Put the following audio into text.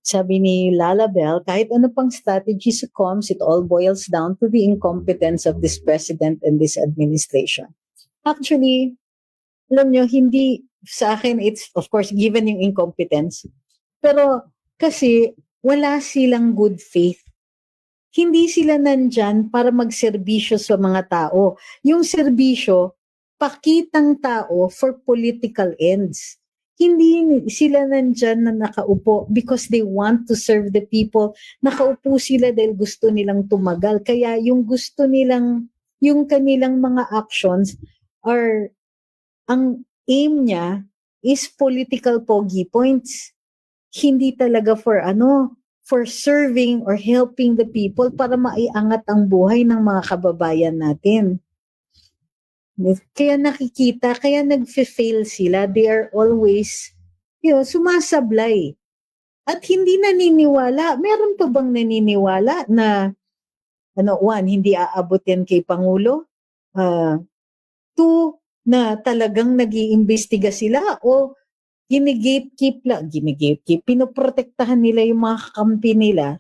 Sabi ni Lala Bell, kahit ano pang strategy succumbs, it all boils down to the incompetence of this president and this administration. Actually, alam nyo, hindi sa akin, it's of course given yung incompetence. Pero kasi wala silang good faith. Hindi sila nandyan para magserbisyo sa mga tao. Yung serbisyo, pakitang tao for political ends. Hindi sila nandyan na nakaupo because they want to serve the people. Nakaupo sila dahil gusto nilang tumagal. Kaya yung gusto nilang, yung kanilang mga actions are, ang aim niya is political pogi points. Hindi talaga for for serving or helping the people para maiangat ang buhay ng mga kababayan natin. Kaya nakikita, kaya nag-fail sila. They are always, sumasablay. At hindi naniniwala. Meron pa bang naniniwala na, one, hindi aabot yan kay Pangulo? Two, na talagang nag-iimbestiga sila o gine-gatekeep, pinoprotektahan nila yung mga kakampi nila